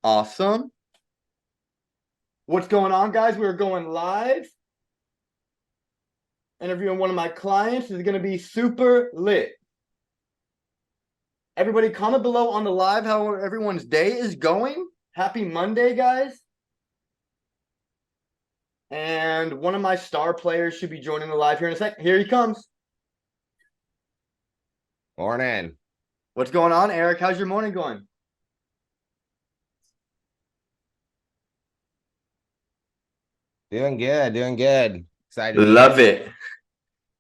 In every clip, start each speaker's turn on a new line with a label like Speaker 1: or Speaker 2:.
Speaker 1: Awesome. What's going on, guys? We're going live. Interviewing one of my clients is going to be super lit. Everybody comment below on the live how everyone's day is going. Happy Monday, guys. And one of my star players should be joining the live here in a sec. Here he comes.
Speaker 2: Morning.
Speaker 1: What's going on, Eric? How's your morning going?
Speaker 2: Doing good. Excited to be
Speaker 1: Love
Speaker 2: here.
Speaker 1: it.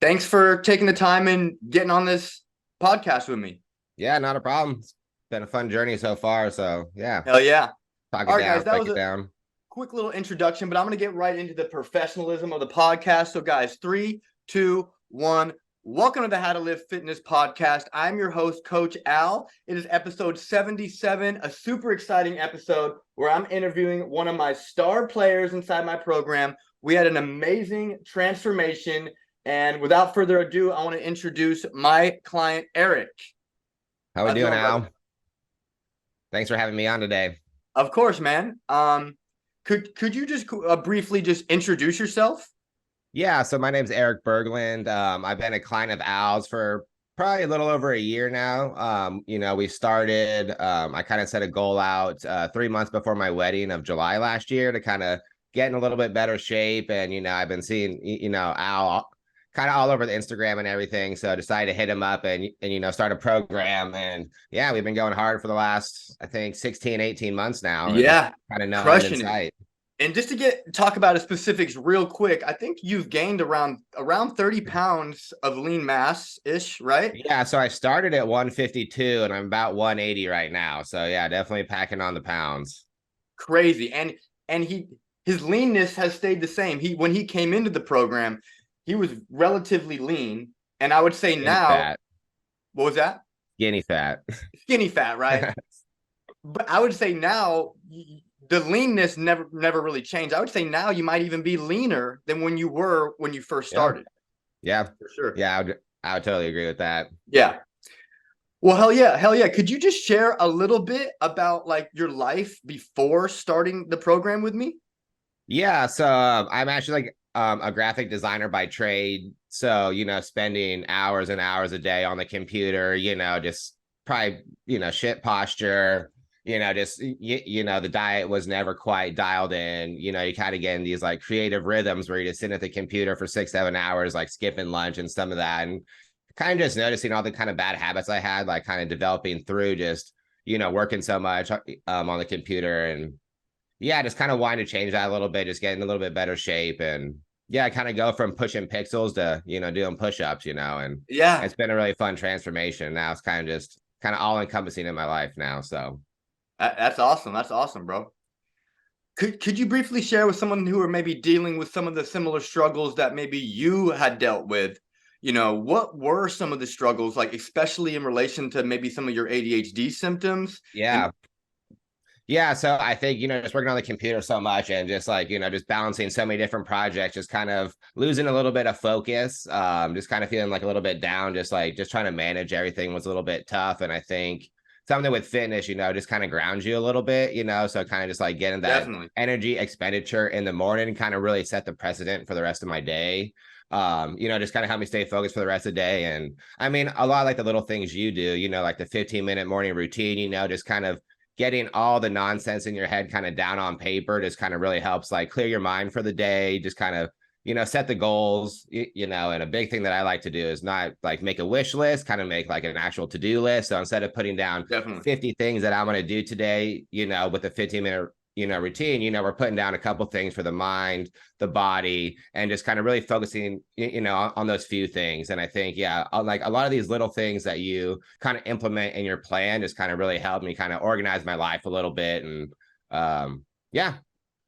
Speaker 1: Thanks for taking the time and getting on this podcast with me.
Speaker 2: Yeah, not a problem. It's been a fun journey so far. So yeah,
Speaker 1: Hell yeah.
Speaker 2: talk
Speaker 1: All
Speaker 2: it
Speaker 1: right,
Speaker 2: down,
Speaker 1: guys, that
Speaker 2: break
Speaker 1: was
Speaker 2: it
Speaker 1: a
Speaker 2: down.
Speaker 1: quick little introduction, but I'm going to get right into the professionalism of the podcast. So, guys, 3, 2, 1. Welcome to the How to Live Fitness podcast. I'm your host, Coach Al. It is episode 77, a super exciting episode where I'm interviewing one of my star players inside my program. We had an amazing transformation. And without further ado, I want to introduce my client, Eric.
Speaker 2: How we
Speaker 1: How's it
Speaker 2: doing,
Speaker 1: going,
Speaker 2: Al?
Speaker 1: brother?
Speaker 2: Thanks for having me on today.
Speaker 1: Of course, man. Could you just briefly just introduce yourself?
Speaker 2: Yeah, so my name's Eric Bergland. I've been a client of Al's for probably a little over a year now. We started, I kind of set a goal out 3 months before my wedding of July last year to kind of get in a little bit better shape. And, I've been seeing, Al kind of all over the Instagram and everything. So I decided to hit him up and start a program. And yeah, we've been going hard for the last, I think, 16, 18 months now.
Speaker 1: Yeah,
Speaker 2: And kind of no end in
Speaker 1: crushing it.
Speaker 2: sight.
Speaker 1: And just to talk about the specifics real quick, I think you've gained around 30 pounds of lean mass ish, right?
Speaker 2: Yeah, so I started at 152 and I'm about 180 right now. So yeah, definitely packing on the pounds.
Speaker 1: Crazy. And his leanness has stayed the same. When he came into the program, he was relatively lean. And I would say
Speaker 2: Skinny
Speaker 1: now,
Speaker 2: fat.
Speaker 1: what was that?
Speaker 2: Skinny fat.
Speaker 1: Skinny fat, right? But I would say now the leanness never really changed. I would say now you might even be leaner than when you were when you first
Speaker 2: Yeah.
Speaker 1: started.
Speaker 2: Yeah.
Speaker 1: For sure.
Speaker 2: Yeah, I would totally agree with that.
Speaker 1: Yeah. Well, hell yeah. Could you just share a little bit about like your life before starting the program with me?
Speaker 2: Yeah, so I'm actually like a graphic designer by trade. So, spending hours and hours a day on the computer, just probably, shit posture, the diet was never quite dialed in. You kind of get in these like creative rhythms where you just sit at the computer for 6, 7 hours, like skipping lunch and some of that. And kind of just noticing all the kind of bad habits I had, like kind of developing through just, working so much on the computer. And yeah, just kind of wanting to change that a little bit, just getting a little bit better shape. And yeah, kind of go from pushing pixels to, doing push-ups, and
Speaker 1: Yeah,
Speaker 2: it's been a really fun transformation. Now it's kind of just kind of all encompassing in my life now. So
Speaker 1: that's awesome. That's awesome, bro. Could you briefly share with someone who are maybe dealing with some of the similar struggles that maybe you had dealt with? What were some of the struggles, like especially in relation to maybe some of your ADHD symptoms?
Speaker 2: yeah.
Speaker 1: And
Speaker 2: Yeah, so I think, just working on the computer so much and just like, just balancing so many different projects, just kind of losing a little bit of focus, just kind of feeling like a little bit down, just trying to manage everything was a little bit tough. And I think something with fitness, just kind of grounds you a little bit, so kind of just like getting that
Speaker 1: definitely.
Speaker 2: energy expenditure in the morning kind of really set the precedent for the rest of my day. Just kind of help me stay focused for the rest of the day. And I mean, a lot of like the little things you do, like the 15-minute morning routine, just kind of getting all the nonsense in your head kind of down on paper just kind of really helps like clear your mind for the day, just kind of set the goals, and a big thing that I like to do is not like make a wish list, kind of make like an actual to-do list. So instead of putting down
Speaker 1: Definitely.
Speaker 2: 50 things that I'm going to do today, with a 15-minute routine, we're putting down a couple things for the mind, the body, and just kind of really focusing, on those few things. And I think, yeah, like a lot of these little things that you kind of implement in your plan just kind of really helped me kind of organize my life a little bit. And yeah,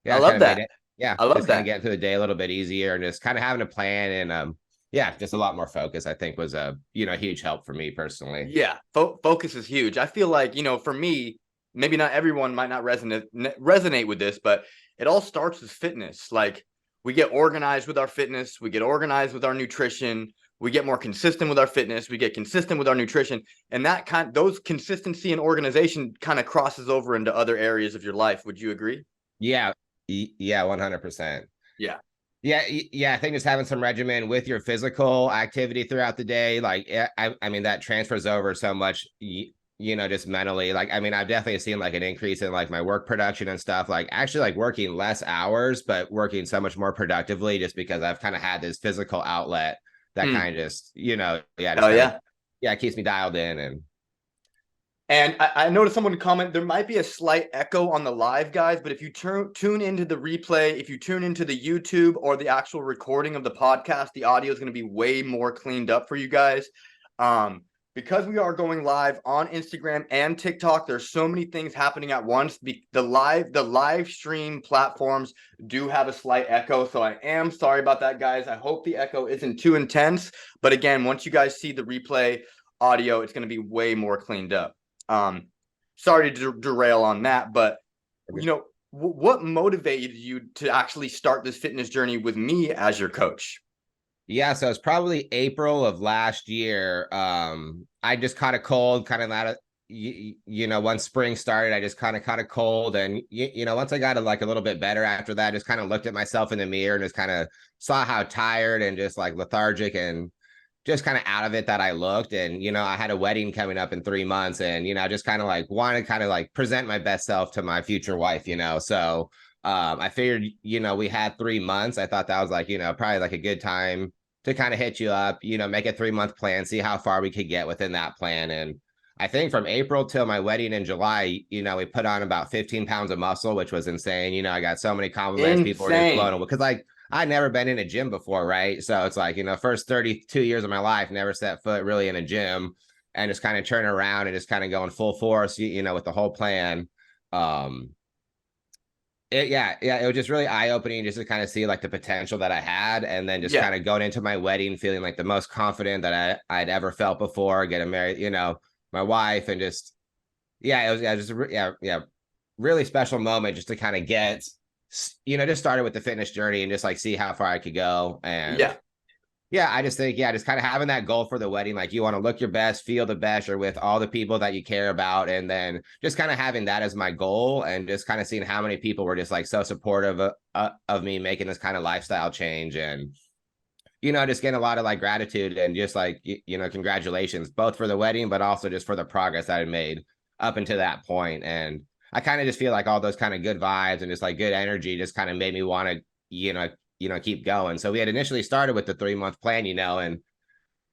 Speaker 1: I
Speaker 2: kind
Speaker 1: love
Speaker 2: of made
Speaker 1: that.
Speaker 2: it. Yeah,
Speaker 1: I love
Speaker 2: just kind of
Speaker 1: that.
Speaker 2: getting through the day a little bit easier and just kind of having a plan and yeah, just a lot more focus, I think was a huge help for me personally.
Speaker 1: Yeah, focus is huge. I feel like, for me, maybe not everyone might not resonate with this, but it all starts with fitness. Like we get organized with our fitness, we get organized with our nutrition, we get more consistent with our fitness, we get consistent with our nutrition, and those consistency and organization kind of crosses over into other areas of your life. Would you agree?
Speaker 2: Yeah. Yeah, 100%.
Speaker 1: Yeah.
Speaker 2: Yeah, I think just having some regimen with your physical activity throughout the day, like I mean that transfers over so much, just mentally. Like, I mean, I've definitely seen like an increase in like my work production and stuff, like actually like working less hours, but working so much more productively just because I've kind of had this physical outlet that
Speaker 1: Mm.
Speaker 2: kind of just, just
Speaker 1: Oh
Speaker 2: kind of,
Speaker 1: yeah.
Speaker 2: it keeps me dialed in.
Speaker 1: And I noticed someone comment there might be a slight echo on the live, guys, but if you tune into the replay, if you tune into the YouTube or the actual recording of the podcast, the audio is going to be way more cleaned up for you guys. Because we are going live on Instagram and TikTok, there's so many things happening at once. The live stream platforms do have a slight echo, so I am sorry about that, guys. I hope the echo isn't too intense, but again, once you guys see the replay audio, it's going to be way more cleaned up. Sorry to derail on that, but what motivated you to actually start this fitness journey with me as your coach?
Speaker 2: Yeah, so it's probably April of last year. I just caught a cold, kind of out of once spring started, I just kind of caught a cold, and once I got like a little bit better after that, I just kind of looked at myself in the mirror and just kind of saw how tired and just like lethargic and just kind of out of it that I looked. And I had a wedding coming up in 3 months, and just kind of like wanted to kind of like present my best self to my future wife. So I figured, we had 3 months. I thought that was like, probably like a good time to kind of hit you up, make a 3 month plan, see how far we could get within that plan. And I think from April till my wedding in July, we put on about 15 pounds of muscle, which was insane. I got so many compliments. People were just blown
Speaker 1: Insane.
Speaker 2: away because like I'd never been in a gym before, right? So it's like, first 32 years of my life, never set foot really in a gym, and just kind of turning around and just kind of going full force, with the whole plan. It was just really eye-opening just to kind of see like the potential that I had, and then just
Speaker 1: Yeah.
Speaker 2: kind of going into my wedding feeling like the most confident that I'd ever felt before, getting married, my wife, and just it was really special moment just to kind of get just started with the fitness journey and just like see how far I could go. And
Speaker 1: Yeah.
Speaker 2: I just think, just kind of having that goal for the wedding, like you want to look your best, feel the best, or with all the people that you care about. And then just kind of having that as my goal, and just kind of seeing how many people were just like so supportive of me making this kind of lifestyle change. And, just getting a lot of like gratitude and just like, congratulations, both for the wedding, but also just for the progress that I made up until that point. And I kind of just feel like all those kind of good vibes and just like good energy just kind of made me want to, keep going. So we had initially started with the 3 month plan, and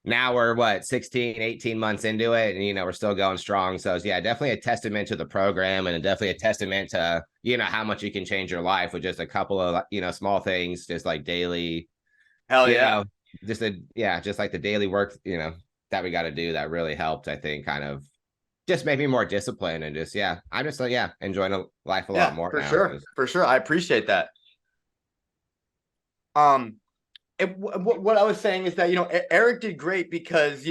Speaker 2: now we're what, 16, 18 months into it, and we're still going strong. So it's, definitely a testament to the program, and definitely a testament to, how much you can change your life with just a couple of, small things, just like daily,
Speaker 1: Hell
Speaker 2: you
Speaker 1: yeah.
Speaker 2: know, just like the daily work, that we got to do that really helped, I think, kind of just make me more disciplined, and just, I'm just like, enjoying life a lot
Speaker 1: Yeah,
Speaker 2: more
Speaker 1: for
Speaker 2: now.
Speaker 1: sure. For sure. I appreciate that. Um, what I was saying is that, Eric did great because,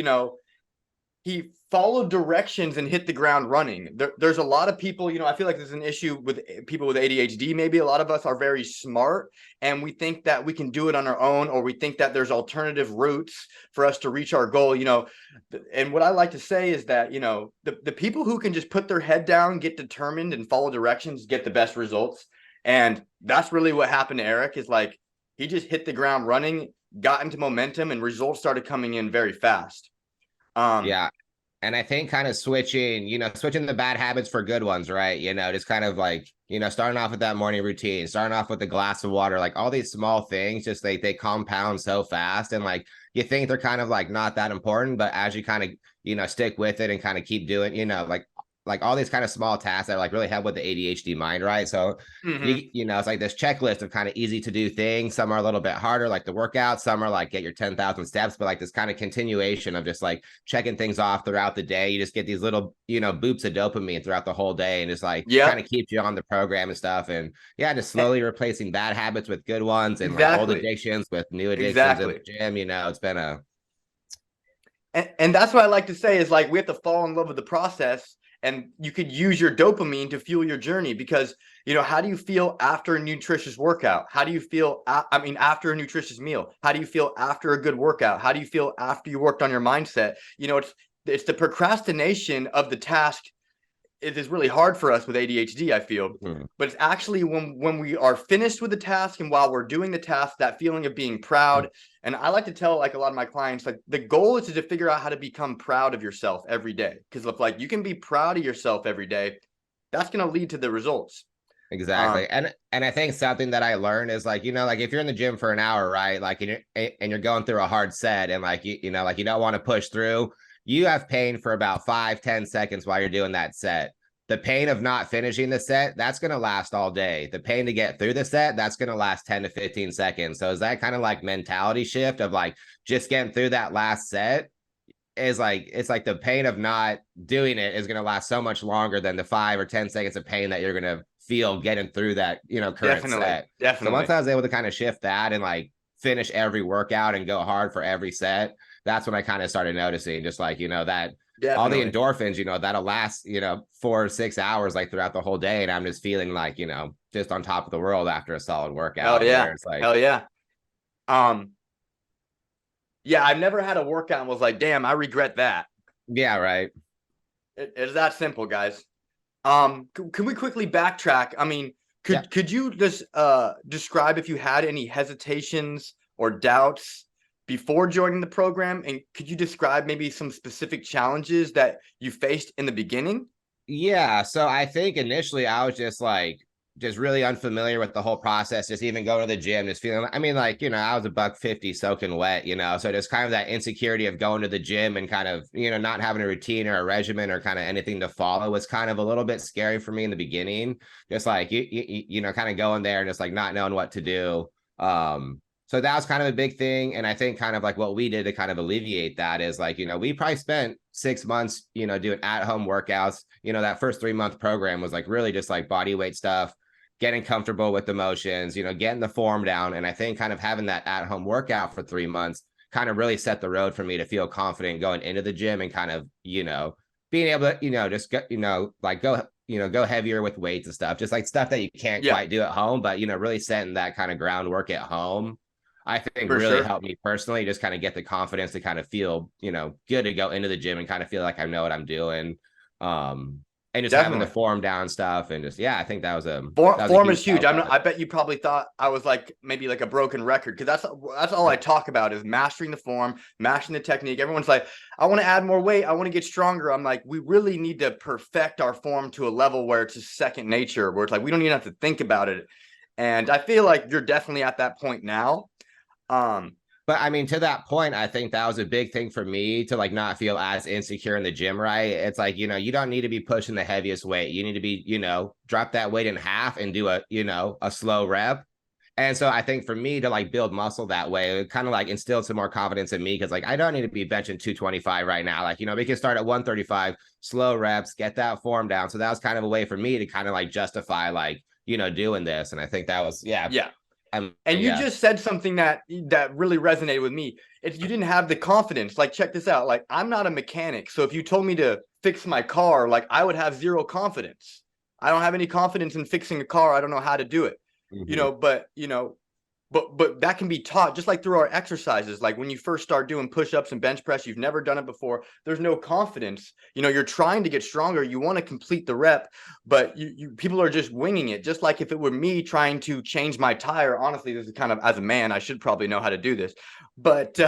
Speaker 1: he followed directions and hit the ground running. There's a lot of people, I feel like there's an issue with people with ADHD. Maybe a lot of us are very smart and we think that we can do it on our own, or we think that there's alternative routes for us to reach our goal, And what I like to say is that, the people who can just put their head down, get determined, and follow directions get the best results. And that's really what happened to Eric. Is like he just hit the ground running, got into momentum, and results started coming in very fast.
Speaker 2: Yeah. And I think kind of switching the bad habits for good ones, right? Just kind of like, starting off with that morning routine, starting off with a glass of water, like all these small things, just they compound so fast. And like, you think they're kind of like not that important, but as you kind of, stick with it and kind of keep doing, like all these kind of small tasks that like really help with the ADHD mind, right? So it's like this checklist of kind of easy to do things. Some are a little bit harder, like the workout. Some are like get your 10,000 steps, but like this kind of continuation of just like checking things off throughout the day. You just get these little, boops of dopamine throughout the whole day, and just like kind
Speaker 1: Yep.
Speaker 2: of keeps you on the program and stuff. And just slowly replacing bad habits with good ones, and like old
Speaker 1: Exactly.
Speaker 2: addictions with new addictions in
Speaker 1: Exactly.
Speaker 2: the gym. It's been a
Speaker 1: And that's what I like to say is like we have to fall in love with the process and you could use your dopamine to fuel your journey. Because, how do you feel after a nutritious workout? How do you feel after a nutritious meal? How do you feel after a good workout? How do you feel after you worked on your mindset? It's the procrastination of the task. It is really hard for us with ADHD, I feel.
Speaker 2: Mhm.
Speaker 1: But it's actually when we are finished with the task, and while we're doing the task, that feeling of being proud. And I like to tell like a lot of my clients, like the goal is to figure out how to become proud of yourself every day. Because if like you can be proud of yourself every day, that's going to lead to the results.
Speaker 2: Exactly. And I think something that I learned is like, like if you're in the gym for an hour, right? Like and you're going through a hard set and like like you don't want to push through, you have pain for about 5-10 seconds while you're doing that set. The pain of not finishing the set, that's going to last all day. The pain to get through the set, that's going to last 10 to 15 seconds. So is that kind of like mentality shift of like just getting through that last set is like, it's like the pain of not doing it is going to last so much longer than the 5 or 10 seconds of pain that you're going to feel getting through that, current set. So once I was able to kind of shift that and like finish every workout and go hard for every set, that's when I kind of started noticing just like, that all the endorphins, that'll last, 4 or 6 hours like throughout the whole day. And I'm just feeling like, just on top of the world after a solid workout.
Speaker 1: Hell yeah.
Speaker 2: It's like,
Speaker 1: hell yeah. Yeah, I've never had a workout and was like, damn, I regret that.
Speaker 2: Yeah, right.
Speaker 1: It's that simple, guys. Can we quickly backtrack? I mean, could you just describe if you had any hesitations or doubts before joining the program? And could you describe maybe some specific challenges that you faced in the beginning?
Speaker 2: Yeah. So I think initially I was just really unfamiliar with the whole process, just even going to the gym, just feeling, I mean, like, I was $150 soaking wet, so just kind of that insecurity of going to the gym and kind of, not having a routine or a regimen or kind of anything to follow was kind of a little bit scary for me in the beginning. Just like, kind of going there and just like not knowing what to do. So that was kind of a big thing. And I think kind of like what we did to kind of alleviate that is like, we probably spent 6 months, doing at-home workouts. That first 3-month program was like really just like body weight stuff, getting comfortable with the motions, getting the form down. And I think kind of having that at-home workout for 3 months kind of really set the road for me to feel confident going into the gym and kind of, being able to, just go, like go heavier with weights and stuff, just like stuff that you can't quite do at home, but, really setting that kind of groundwork at home, I think really helped me personally just kind of get the confidence to kind of feel, good to go into the gym and kind of feel like I know what I'm doing. And just having the form down stuff and just, I think that was
Speaker 1: form is huge. I bet you probably thought I was like maybe like a broken record, because that's all I talk about is mastering the form, mastering the technique. Everyone's like, I want to add more weight, I want to get stronger. I'm like, we really need to perfect our form to a level where it's just second nature, where it's like we don't even have to think about it. And I feel like you're definitely at that point now.
Speaker 2: But I mean, to that point, I think that was a big thing for me to like not feel as insecure in the gym, right? It's like, you don't need to be pushing the heaviest weight. You need to be, drop that weight in half and do a slow rep. And so I think for me to like build muscle that way, it kind of like instilled some more confidence in me, because like I don't need to be benching 225 right now. Like, we can start at 135, slow reps, get that form down. So that was kind of a way for me to kind of like justify like, doing this. And I think that was, yeah.
Speaker 1: And you just said something that really resonated with me. If you didn't have the confidence, like check this out, like I'm not a mechanic. So if you told me to fix my car, like I would have zero confidence. I don't have any confidence in fixing a car. I don't know how to do it, but that can be taught, just like through our exercises. Like when you first start doing push-ups and bench press, you've never done it before. There's no confidence. You're trying to get stronger. You want to complete the rep, but people are just winging it. Just like if it were me trying to change my tire, honestly, this is kind of, as a man, I should probably know how to do this, but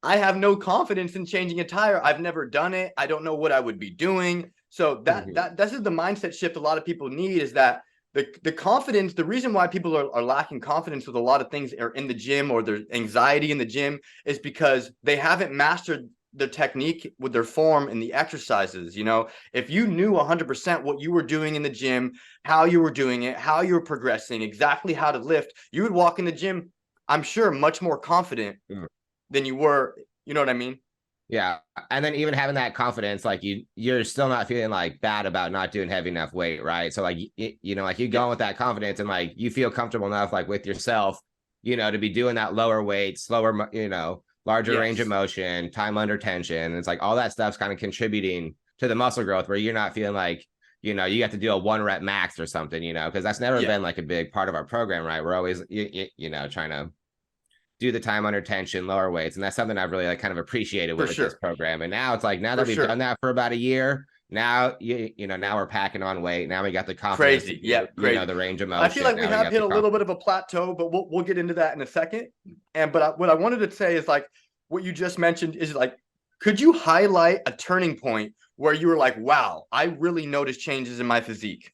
Speaker 1: I have no confidence in changing a tire. I've never done it. I don't know what I would be doing. So this is the mindset shift a lot of people need, is that the confidence, the reason why people are lacking confidence with a lot of things are in the gym, or their anxiety in the gym, is because they haven't mastered their technique with their form and the exercises. If you knew 100% what you were doing in the gym, how you were doing it, how you were progressing, exactly how to lift, you would walk in the gym, I'm sure, much more confident than you were. You know what I mean?
Speaker 2: Yeah. And then even having that confidence, like you're still not feeling like bad about not doing heavy enough weight, right? So like, like you go with that confidence and like you feel comfortable enough like with yourself, to be doing that lower weight, slower, larger range of motion, time under tension. It's like all that stuff's kind of contributing the muscle growth where you're not feeling like, you have to do a 1 rep max or something, because that's never been like a big part of our program, right? We're always, trying to do the time under tension, lower weights. And that's something I've really like kind of appreciated with this program. And now it's like, now that we've done that for about a year, now, now we're packing on weight. Now we got the confidence,
Speaker 1: crazy.
Speaker 2: the range of motion.
Speaker 1: I feel like we have hit a little bit of a plateau, but we'll get into that in a second. But what I wanted to say is like, what you just mentioned is like, could you highlight a turning point where you were like, wow, I really noticed changes in my physique?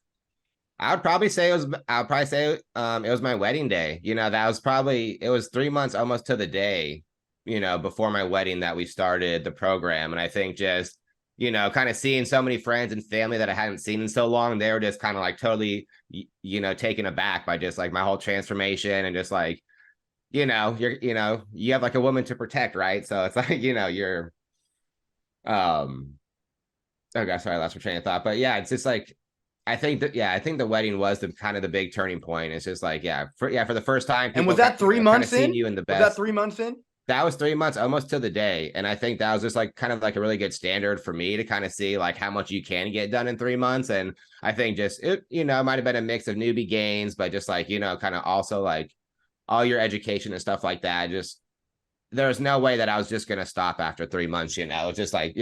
Speaker 2: I would probably say it was my wedding day. That was it was 3 months almost to the day, before my wedding that we started the program. And I think just, kind of seeing so many friends and family that I hadn't seen in so long, they were just kind of like totally, taken aback by just like my whole transformation and just like, you have like a woman to protect, right? So it's like, you're, oh gosh, sorry, I lost my train of thought. But yeah, it's just like, I think the wedding was the kind of the big turning point. It's just like, for the first time.
Speaker 1: And was that 3 months in?
Speaker 2: You in the best.
Speaker 1: Was that 3 months in?
Speaker 2: That was 3 months, almost to the day. And I think that was just like kind of like a really good standard for me to kind of see like how much you can get done in 3 months. And I think just it, it might have been a mix of newbie gains, but just like, kind of also like all your education and stuff like that. Just there's no way that I was just gonna stop after 3 months, It's just like,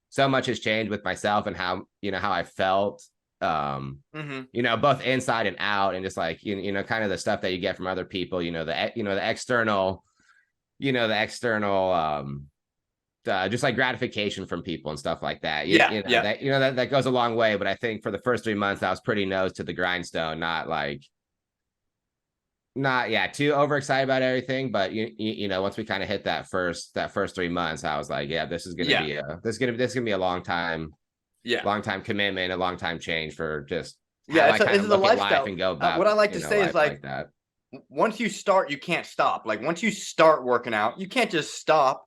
Speaker 2: so much has changed with myself and how, how I felt. Both inside and out, and just like kind of the stuff that you get from other people, the external just like gratification from people and stuff like that. That goes a long way. But I think for the first 3 months I was pretty nose to the grindstone, not too overexcited about everything, but once we kind of hit that first 3 months, I was like, this is gonna be a long time commitment, a long time change for just
Speaker 1: I kind of look at life
Speaker 2: and go about.
Speaker 1: What I like to say is like that. Once you start, you can't stop. Like once you start working out, you can't just stop.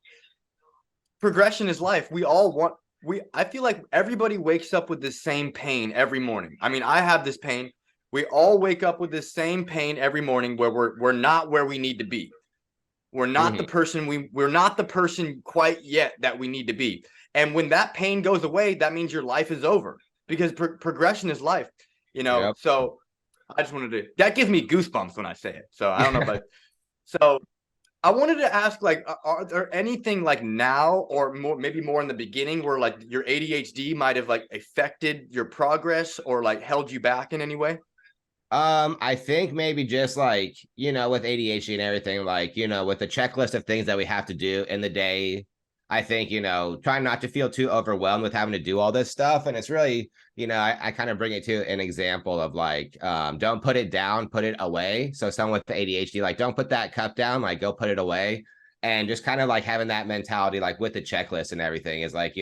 Speaker 1: Progression is life. I feel like everybody wakes up with the same pain every morning. I mean, I have this pain. We all wake up with the same pain every morning where we're not where we need to be. We're not the person we're not the person quite yet that we need to be. And when that pain goes away, that means your life is over, because progression is life, So I just wanted to, that gives me goosebumps when I say it. So I don't know, but so I wanted to ask, like, are there anything like now or maybe more in the beginning where like your ADHD might have like affected your progress or like held you back in any way?
Speaker 2: I think maybe just like, with ADHD and everything, like, with the checklist of things that we have to do in the day, I think, trying not to feel too overwhelmed with having to do all this stuff. And it's really, I kind of bring it to an example of like, don't put it down, put it away. So someone with the ADHD, like, don't put that cup down, like go put it away. And just kind of like having that mentality, like with the checklist and everything is like,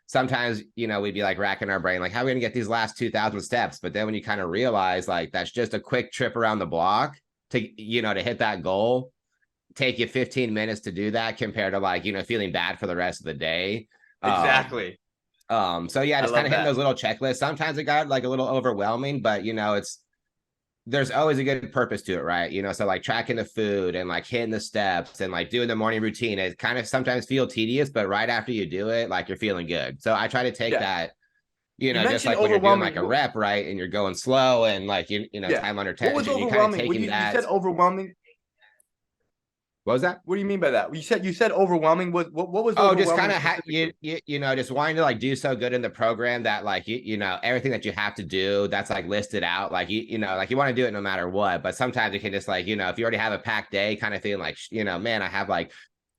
Speaker 2: sometimes, we'd be like racking our brain, like, how are we going to get these last 2,000 steps? But then when you kind of realize like, that's just a quick trip around the block to, to hit that goal, take you 15 minutes to do that compared to like, feeling bad for the rest of the day.
Speaker 1: Exactly.
Speaker 2: So yeah, just kind of hitting those little checklists. Sometimes it got like a little overwhelming, but there's always a good purpose to it, right? So like tracking the food and like hitting the steps and like doing the morning routine, it kind of sometimes feel tedious, but right after you do it, like you're feeling good. So I try to take that, just like when you're doing like a rep, right? And you're going slow and like, time under tension.
Speaker 1: What was overwhelming? You said overwhelming.
Speaker 2: What was that?
Speaker 1: What do you mean by that? You said overwhelming. What was overwhelming?
Speaker 2: Just kind of just wanting to like do so good in the program that like everything that you have to do that's like listed out, like like you want to do it no matter what. But sometimes it can just like, if you already have a packed day, kind of feeling like, man, I have like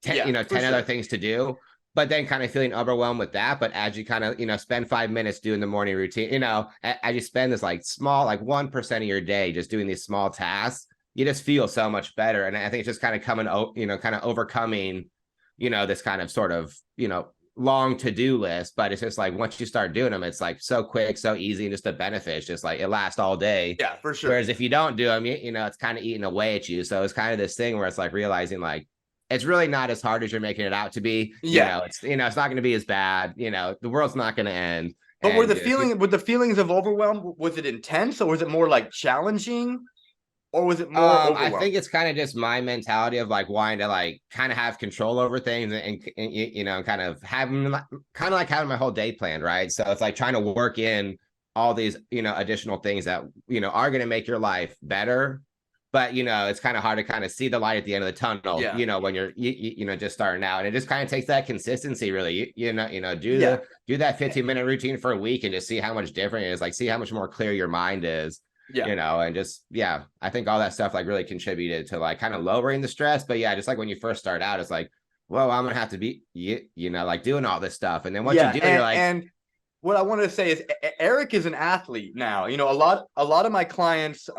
Speaker 2: 10 other things to do. But then kind of feeling overwhelmed with that. But as you kind of, spend 5 minutes doing the morning routine, as you spend this like small, like 1% of your day just doing these small tasks, you just feel so much better. And I think it's just kind of kind of overcoming, this kind of sort of, long to-do list. But it's just like, once you start doing them, it's like so quick, so easy, and just the benefits, just like it lasts all day.
Speaker 1: Yeah, for sure.
Speaker 2: Whereas if you don't do them, it's kind of eating away at you. So it's kind of this thing where it's like realizing like, it's really not as hard as you're making it out to be. It's not going to be as bad. The world's not going to end.
Speaker 1: But were the feelings of overwhelm, was it intense or was it more like challenging? or was it more
Speaker 2: I
Speaker 1: overwhelmed?
Speaker 2: think it's kind of just my mentality of like wanting to like kind of have control over things and you know, kind of having kind of like having my whole day planned, right? So it's like trying to work in all these, you know, additional things that, you know, are going to make your life better. But, you know, it's kind of hard to kind of see the light at the end of the tunnel,
Speaker 1: Yeah,
Speaker 2: you know, when you're, you know, just starting out. And it just kind of takes that consistency, really. You know,
Speaker 1: yeah,
Speaker 2: do that 15-minute routine for a week and just see how much different it is. Like, see how much more clear your mind is,
Speaker 1: yeah.
Speaker 2: you know, and just, yeah, I think all that stuff like really contributed to like kind of lowering the stress. But yeah, just like when you first start out, it's like, well, I'm gonna have to be, you know, like doing all this stuff. And then once you
Speaker 1: Yeah,
Speaker 2: do it, you're like,
Speaker 1: and what I wanted to say is Eric is an athlete now. You know, a lot of my clients,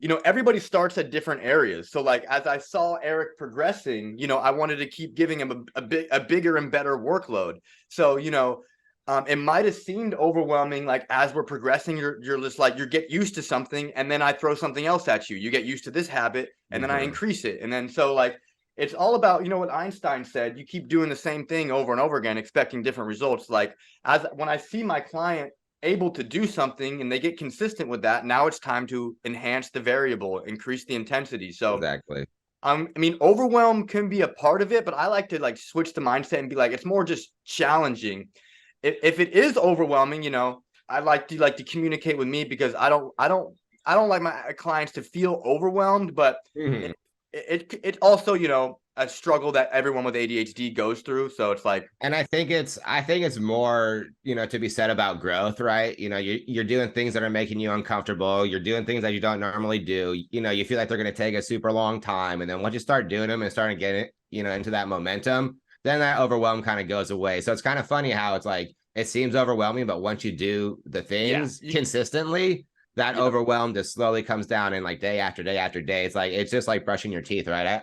Speaker 1: you know, everybody starts at different areas. So like as I saw Eric progressing, you know, I wanted to keep giving him a bigger and better workload. So, you know, it might have seemed overwhelming, like as we're progressing, you're just like you get used to something, and then I throw something else at you. You get used to this habit, and then I
Speaker 2: mhm,
Speaker 1: increase it. And then so like it's all about, you know what Einstein said, you keep doing the same thing over and over again, expecting different results. Like as when I see my client able to do something and they get consistent with that, now it's time to enhance the variable, increase the intensity. So
Speaker 2: exactly.
Speaker 1: I mean, overwhelm can be a part of it, but I like to like switch the mindset and be like, it's more just challenging. If it is overwhelming, you know, I like to communicate with me, because I don't like my clients to feel overwhelmed, but
Speaker 2: Mhm.
Speaker 1: it also, you know, a struggle that everyone with ADHD goes through. So it's like,
Speaker 2: And I think it's more, you know, to be said about growth, right? You know, you're doing things that are making you uncomfortable. You're doing things that you don't normally do. You know, you feel like they're going to take a super long time. And then once you start doing them and starting to get it, you know, into that momentum, then that overwhelm kind of goes away. So it's kind of funny how it's like it seems overwhelming, but once you do the
Speaker 1: yeah,
Speaker 2: things consistently, that
Speaker 1: yep,
Speaker 2: overwhelm just slowly comes down, and like day after day after day. It's like it's just like brushing your teeth, right?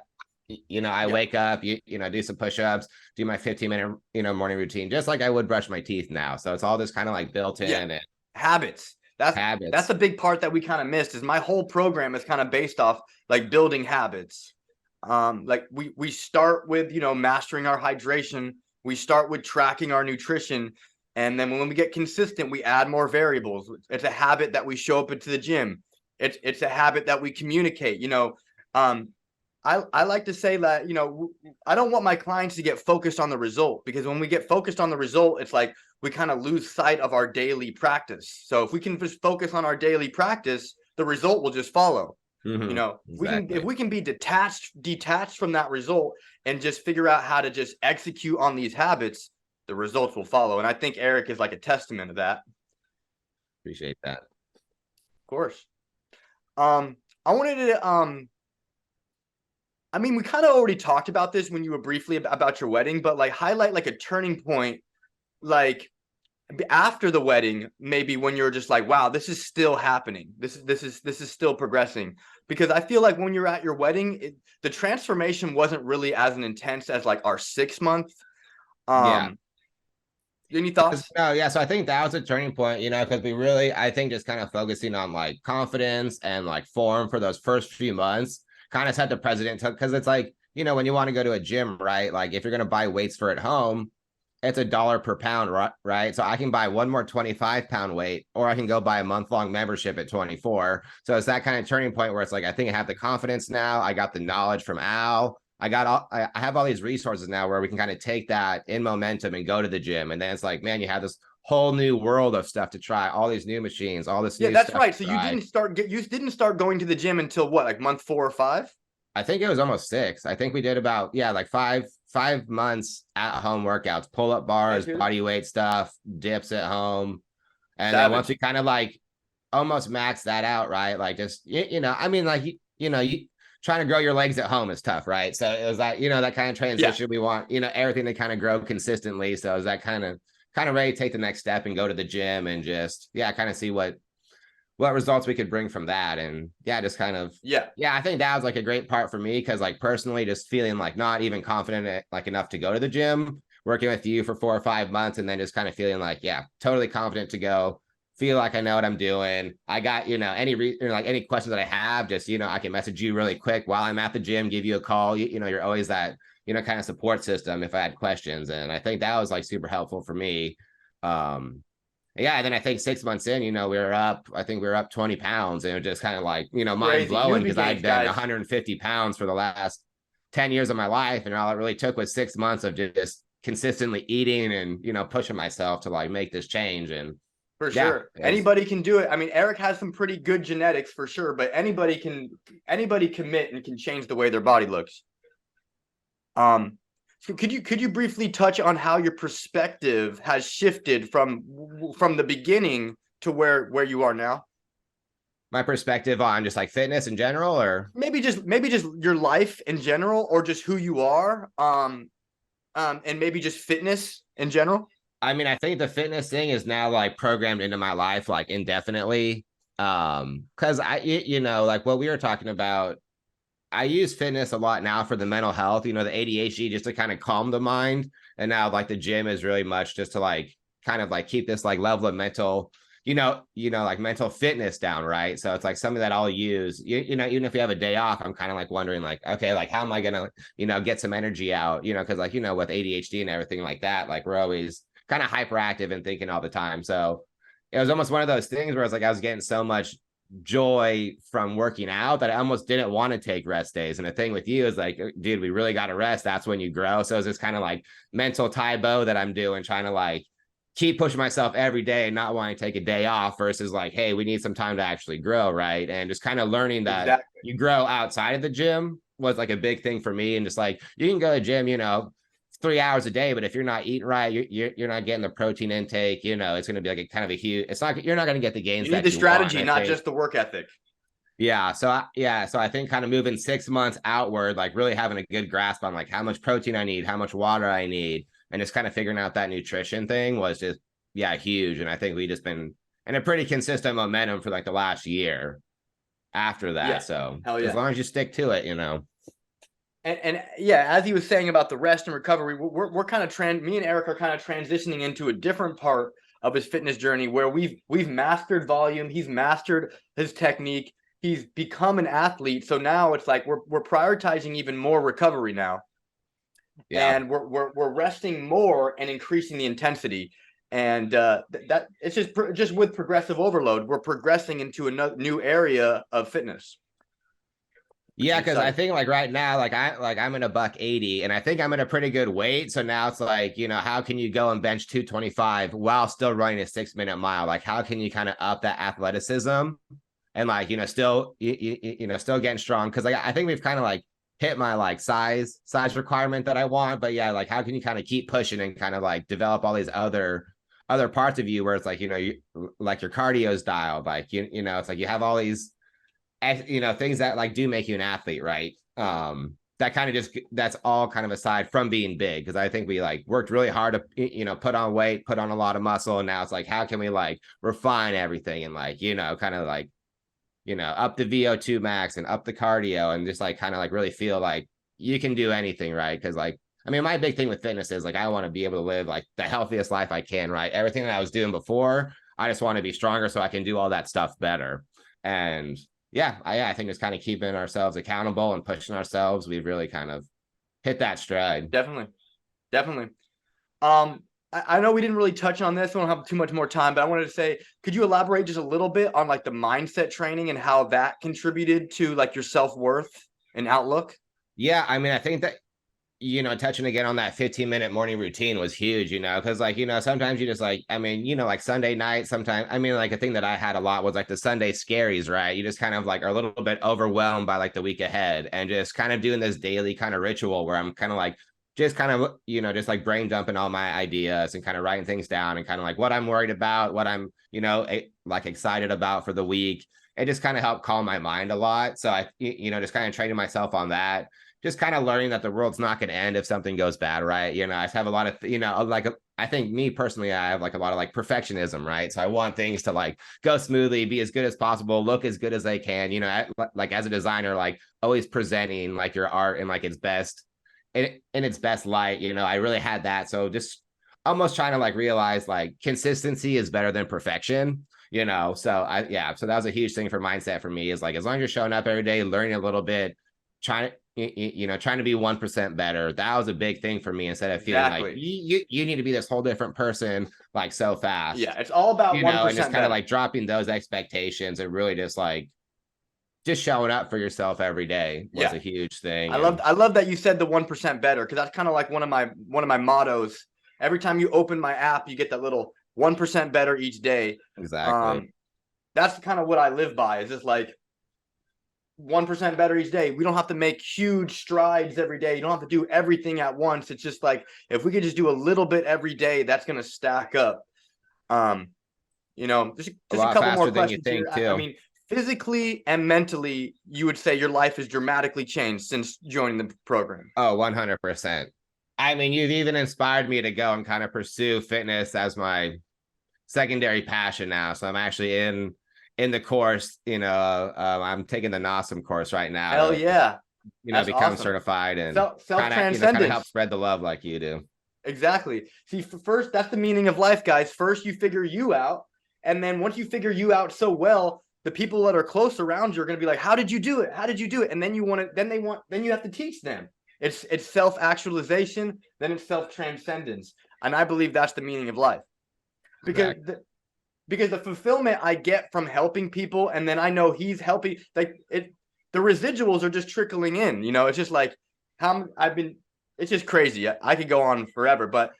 Speaker 2: You know, I
Speaker 1: yep,
Speaker 2: wake up, you know, do some push-ups, do my 15-minute, you know, morning routine, just like I would brush my teeth now. So it's all this kind of like built
Speaker 1: yeah.
Speaker 2: in and
Speaker 1: Habits. That's
Speaker 2: habits.
Speaker 1: a big part that we kind of missed. Is my whole program is kind of based off like building habits. Like we start with, you know, mastering our hydration. We start with tracking our nutrition, and then when we get consistent, we add more variables. It's a habit that we show up into the gym. It's a habit that we communicate. You know, um, I like to say that, you know, I don't want my clients to get focused on the result, because when we get focused on the result, it's like we kind of lose sight of our daily practice. So if we can just focus on our daily practice, the result will just follow. You
Speaker 2: Mm-hmm.
Speaker 1: know, if
Speaker 2: Exactly.
Speaker 1: we can be detached from that result and just figure out how to just execute on these habits, the results will follow. And I think Eric is like a testament of that. Of
Speaker 2: Appreciate that.
Speaker 1: course. Um, I wanted to I mean, we kind of already talked about this when you were briefly about your wedding, but like highlight like a turning point, like after the wedding, maybe when you're just like, wow, this is still happening. This is still progressing. Because I feel like when you're at your wedding, the transformation wasn't really as an intense as like our 6 month.
Speaker 2: Yeah.
Speaker 1: Um, any thoughts?
Speaker 2: No, yeah. So I think that was a turning point, you know, because we really, I think just kind of focusing on like confidence and like form for those first few months kind of set the precedent, because it's like, you know, when you want to go to a gym, right? Like if you're going to buy weights for at home, it's $1 per pound, right? So I can buy one more 25-pound weight, or I can go buy a month-long membership at 24. So it's that kind of turning point where it's like, I think I have the confidence now. I got the knowledge from Al. I have all these resources now where we can kind of take that in momentum and go to the gym. And then it's like, man, you have this whole new world of stuff to try, all these new machines, all this
Speaker 1: Yeah,
Speaker 2: new
Speaker 1: that's
Speaker 2: stuff
Speaker 1: right. So
Speaker 2: to try.
Speaker 1: you didn't start going to the gym until what, like month 4 or 5?
Speaker 2: I think it was almost 6. I think we did about, yeah, like five months at home workouts, pull up
Speaker 1: Okay,
Speaker 2: bars,
Speaker 1: dude.
Speaker 2: body weight stuff, dips at home. And then once we
Speaker 1: Savage.
Speaker 2: kind of like almost maxed that out, right? Like just, you know, I mean, like, you know, you trying to grow your legs at home is tough, right? So it was that, you know, that kind of
Speaker 1: Yeah.
Speaker 2: transition we want, you know, everything to kind of grow consistently. So it was that kind of ready to take the next step and go to the gym and just, yeah, kind of see what results we could bring from that. And yeah, just kind of,
Speaker 1: Yeah.
Speaker 2: yeah, I think that was like a great part for me, because like personally just feeling like not even confident like enough to go to the gym, working with you for 4 or 5 months, and then just kind of feeling like, yeah, totally confident to go, feel like I know what I'm doing. I got, you know, like any questions that I have, just, you know, I can message you really quick while I'm at the gym, give you a call. You know, you're always that, you know, kind of support system if I had questions. And I think that was like super helpful for me. Um, Yeah, and then I think 6 months in, I think we were up 20 pounds, and it was just kind of like, mind
Speaker 1: Crazy
Speaker 2: blowing
Speaker 1: newbie
Speaker 2: because
Speaker 1: gains,
Speaker 2: I'd been
Speaker 1: guys,
Speaker 2: 150 pounds for the last 10 years of my life. And all it really took was 6 months of just consistently eating and, pushing myself to like make this change. And
Speaker 1: for
Speaker 2: yeah,
Speaker 1: sure. Anybody can do it. I mean, Eric has some pretty good genetics for sure, but anybody commit and can change the way their body looks. So could you briefly touch on how your perspective has shifted from the beginning to where you are now?
Speaker 2: my perspective on just like fitness in general, or
Speaker 1: Maybe just your life in general, or just who you are, and maybe just fitness in general.
Speaker 2: I mean, I think the fitness thing is now like programmed into my life like indefinitely. Because like what we were talking about, I use fitness a lot now for the mental health, the ADHD, just to kind of calm the mind. And now like the gym is really much just to like kind of like keep this like level of mental, like mental fitness down, right? So it's like something that I'll use, even if we have a day off, I'm kind of like wondering like, okay, like how am I gonna, get some energy out, because like, with ADHD and everything like that, like we're always kind of hyperactive and thinking all the time. So it was almost one of those things where it's like I was getting so much joy from working out that I almost didn't want to take rest days. And the thing with you is like, dude, we really got to rest. That's when you grow. So it's this kind of like mental Taebo that I'm doing, trying to like keep pushing myself every day and not wanting to take a day off versus like, hey, we need some time to actually grow, right? And just kind of learning that
Speaker 1: Exactly.
Speaker 2: you grow outside of the gym was like a big thing for me. And just like you can go to the gym, 3 hours a day, but if you're not eating right, you're not getting the protein intake, it's going to be like a kind of a huge, it's not, you're not going to get the gains
Speaker 1: You need
Speaker 2: that
Speaker 1: the
Speaker 2: you want.
Speaker 1: strategy, not just the work ethic.
Speaker 2: Yeah. So I think kind of moving 6 months outward, like really having a good grasp on like how much protein I need, how much water I need, and just kind of figuring out that nutrition thing was just, yeah, huge. And I think we just been in a pretty consistent momentum for like the last year after
Speaker 1: Yeah,
Speaker 2: that. So
Speaker 1: hell
Speaker 2: as
Speaker 1: yeah.
Speaker 2: long as you stick to it,
Speaker 1: And yeah, as he was saying about the rest and recovery, we're kind of me and Eric are kind of transitioning into a different part of his fitness journey where we've mastered volume, he's mastered his technique, he's become an athlete. So now it's like we're prioritizing even more recovery now,
Speaker 2: yeah.
Speaker 1: and we're resting more and increasing the intensity. And that it's just with progressive overload, we're progressing into a new area of fitness, which
Speaker 2: Yeah,
Speaker 1: is
Speaker 2: because I
Speaker 1: exciting.
Speaker 2: think like right now, I'm in a buck 80 and I think I'm in a pretty good weight. So now it's like, how can you go and bench 225 while still running a 6 minute mile? Like how can you kind of up that athleticism and like, still still getting strong? Cause like I think we've kind of like hit my like size requirement that I want. But yeah, like how can you kind of keep pushing and kind of like develop all these other parts of you where it's like, like your cardio's dialed, like it's like you have all these things that like do make you an athlete, right? That kind of just that's all kind of aside from being big, because I think we like worked really hard to put on weight, put on a lot of muscle, and now it's like how can we like refine everything and like kind of like up the VO2 max and up the cardio and just like kind of like really feel like you can do anything, right? Because like I mean my big thing with fitness is like I want to be able to live like the healthiest life I can, right? Everything that I was doing before, I just want to be stronger so I can do all that stuff better. And I think it's kind of keeping ourselves accountable and pushing ourselves. We've really kind of hit that stride.
Speaker 1: Definitely, definitely. I know we didn't really touch on this. We don't have too much more time, but I wanted to say, could you elaborate just a little bit on like the mindset training and how that contributed to like your self-worth and outlook?
Speaker 2: Yeah, I mean, I think that touching again on that 15-minute morning routine was huge, because like, sometimes you just like, I mean, like Sunday night, sometimes, I mean, like a thing that I had a lot was like the Sunday scaries, right? You just kind of like are a little bit overwhelmed by like the week ahead and just kind of doing this daily kind of ritual where I'm kind of like, just kind of, just like brain dumping all my ideas and kind of writing things down and kind of like what I'm worried about, what I'm, like excited about for the week. It just kind of helped calm my mind a lot. So I, just kind of training myself on that, just kind of learning that the world's not going to end if something goes bad, right? I have a lot of, like, I think me personally, I have like a lot of like perfectionism, right? So I want things to like go smoothly, be as good as possible, look as good as they can, like as a designer, like always presenting like your art in like its best, in its best light, I really had that. So just almost trying to like realize like consistency is better than perfection. So that was a huge thing for mindset for me is like, as long as you're showing up every day, learning a little bit, trying trying to be 1% better. That was a big thing for me, instead of feeling like
Speaker 1: Exactly.
Speaker 2: you need to be this whole different person like so fast.
Speaker 1: Yeah, it's all about
Speaker 2: And just
Speaker 1: 1%
Speaker 2: kind of
Speaker 1: better.
Speaker 2: like dropping those expectations and really just showing up for yourself every day was a huge thing.
Speaker 1: I love that you said the 1% better, because that's kind of like one of my mottos. Every time you open my app, you get that little 1% better each day.
Speaker 2: Exactly.
Speaker 1: That's kind of what I live by, is just like 1% better each day. We don't have to make huge strides every day. You don't have to do everything at once. It's just like, if we could just do a little bit every day, that's going to stack up. Just
Speaker 2: A
Speaker 1: a
Speaker 2: lot
Speaker 1: couple more
Speaker 2: faster than you
Speaker 1: questions here.
Speaker 2: think
Speaker 1: I
Speaker 2: too.
Speaker 1: mean, physically and mentally, you would say your life has dramatically changed since joining the program.
Speaker 2: Oh, 100%. I mean, you've even inspired me to go and kind of pursue fitness as my secondary passion now. So I'm actually in the course. I'm taking the NASM course right now
Speaker 1: Hell
Speaker 2: to
Speaker 1: yeah. That's
Speaker 2: become
Speaker 1: awesome.
Speaker 2: certified and
Speaker 1: Self
Speaker 2: kind of help
Speaker 1: transcendence.
Speaker 2: spread the love like you do.
Speaker 1: Exactly. See, first, that's the meaning of life, guys. First, you figure you out. And then once you figure you out so well, the people that are close around you are going to be like, how did you do it? How did you do it? And then then you have to teach them. It's self-actualization, then it's self-transcendence. And I believe that's the meaning of life. Because
Speaker 2: Exactly.
Speaker 1: because the fulfillment I get from helping people, and then I know he's helping, like the residuals are just trickling in. It's just like it's just crazy. I could go on forever, but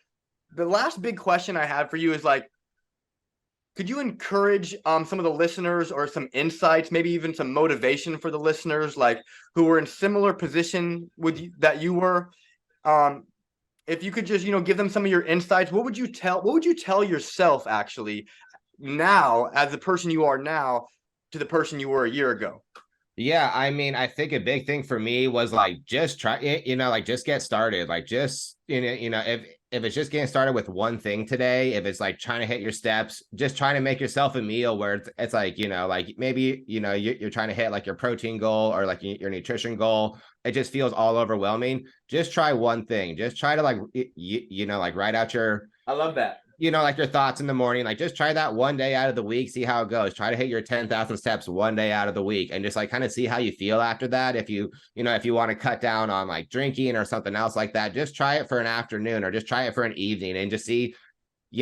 Speaker 1: the last big question I have for you is like, could you encourage some of the listeners, or some insights, maybe even some motivation for the listeners, like who were in similar position with you, that you were? If you could just give them some of your insights, what would you tell yourself actually now, as the person you are now, to the person you were a year ago?
Speaker 2: Yeah, I mean, I think a big thing for me was like just try it, like just get started. Like just if it's just getting started with one thing today, if it's like trying to hit your steps, just trying to make yourself a meal where it's like, like maybe you're trying to hit like your protein goal or like your nutrition goal. It just feels all overwhelming. Just try one thing. Just try to like like write out your
Speaker 1: I love that.
Speaker 2: like your thoughts in the morning. Like just try that one day out of the week, see how it goes. Try to hit your 10,000 steps one day out of the week, and just like kind of see how you feel after that. If if you want to cut down on like drinking or something else like that, just try it for an afternoon or just try it for an evening and just see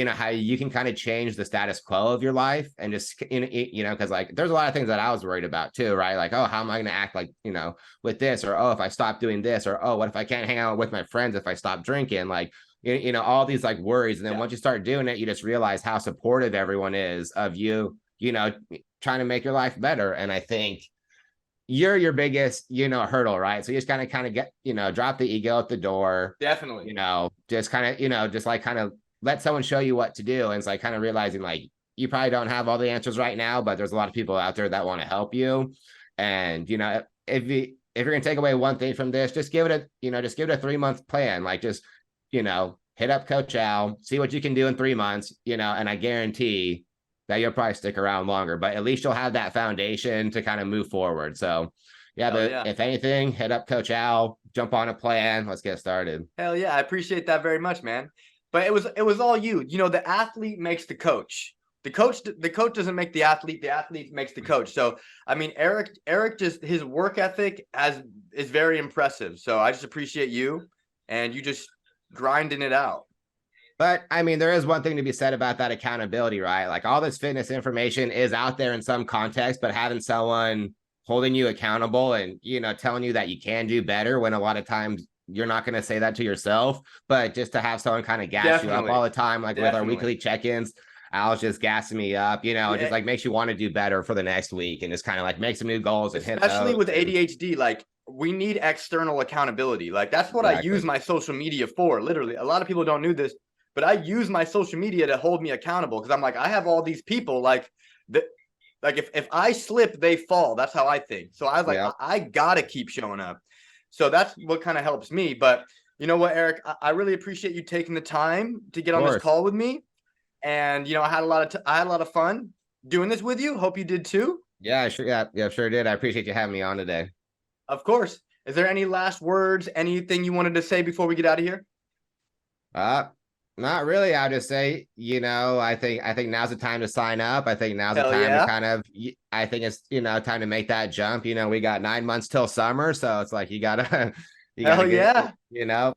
Speaker 2: how you can kind of change the status quo of your life. And just because like there's a lot of things that I was worried about too, right? Like, oh, how am I going to act like with this, or oh, if I stop doing this, or oh, what if I can't hang out with my friends if I stop drinking, like all these like worries. And then once you start doing it, you just realize how supportive everyone is of you, trying to make your life better. And I think you're your biggest hurdle, right? So you just kind of get drop the ego at the door.
Speaker 1: Definitely.
Speaker 2: Just kind of just like kind of let someone show you what to do. And it's like kind of realizing like you probably don't have all the answers right now, but there's a lot of people out there that want to help you. And if you're gonna take away one thing from this, just give it a 3-month plan. Like just hit up Coach Al, see what you can do in 3 months, and I guarantee that you'll probably stick around longer, but at least you'll have that foundation to kind of move forward. So if anything, hit up Coach Al, jump on a plan. Let's get started.
Speaker 1: Hell yeah. I appreciate that very much, man. But it was all you. The athlete makes the coach. The coach doesn't make the athlete makes the coach. So I mean, Eric just, his work ethic is very impressive. So I just appreciate you, and you just grinding it out.
Speaker 2: But I mean, there is one thing to be said about that accountability, right? Like all this fitness information is out there in some context, but having someone holding you accountable and, telling you that you can do better, when a lot of times you're not going to say that to yourself, but just to have someone kind of gas you up all the time, like with our weekly check-ins, Al's just gassing me up, it just like makes you want to do better for the next week, and just kind of like make some new goals and hit those.
Speaker 1: Especially with ADHD, like we need external accountability. Like that's what I use my social media for. Literally, a lot of people don't know this, but I use my social media to hold me accountable, because I'm like, I have all these people like that. Like if I slip, they fall. That's how I think. So I was like, I gotta keep showing up. So that's what kind of helps me. But you know what, Eric, I really appreciate you taking the time to get on this call with me. And I had a lot of fun doing this with you. Hope you did too.
Speaker 2: Yeah, sure. Yeah, sure did. I appreciate you having me on today.
Speaker 1: Of course. Is there any last words, anything you wanted to say before we get out of here?
Speaker 2: Not really. I'll just say, I think now's the time to sign up. I think now's the
Speaker 1: Hell
Speaker 2: time to
Speaker 1: yeah.
Speaker 2: kind of, I think it's, time to make that jump. We got 9 months till summer. So it's like, you gotta, you gotta
Speaker 1: Hell
Speaker 2: get,
Speaker 1: yeah. Hell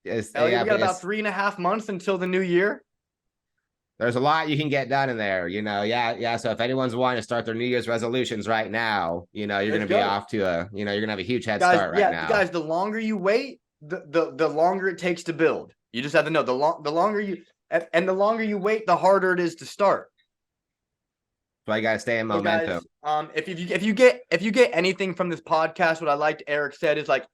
Speaker 1: yeah.
Speaker 2: yeah,
Speaker 1: We got
Speaker 2: but
Speaker 1: about 3.5 months until the new year.
Speaker 2: there's a lot you can get done in there, Yeah. Yeah. So if anyone's wanting to start their New Year's resolutions right now, you're going
Speaker 1: Let's
Speaker 2: to be
Speaker 1: go.
Speaker 2: off to you're going to have a huge head
Speaker 1: Guys,
Speaker 2: start right
Speaker 1: yeah,
Speaker 2: now.
Speaker 1: guys, the longer you wait, the longer it takes to build. You just have to know the longer you and the longer you wait, the harder it is to start.
Speaker 2: So I got to stay in
Speaker 1: So
Speaker 2: momentum.
Speaker 1: guys, if you get anything from this podcast, what I liked Eric said is like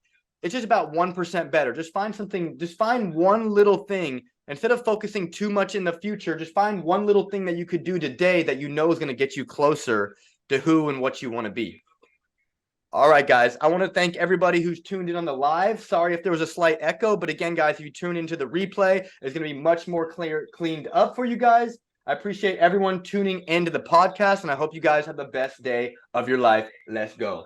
Speaker 1: it's just about 1% better. Just find something, just find one little thing. Instead of focusing too much in the future, just find one little thing that you could do today that you know is going to get you closer to who and what you want to be. All right, guys. I want to thank everybody who's tuned in on the live. Sorry if there was a slight echo, but again, guys, if you tune into the replay, it's going to be much more cleaned up for you guys. I appreciate everyone tuning into the podcast, and I hope you guys have the best day of your life. Let's go.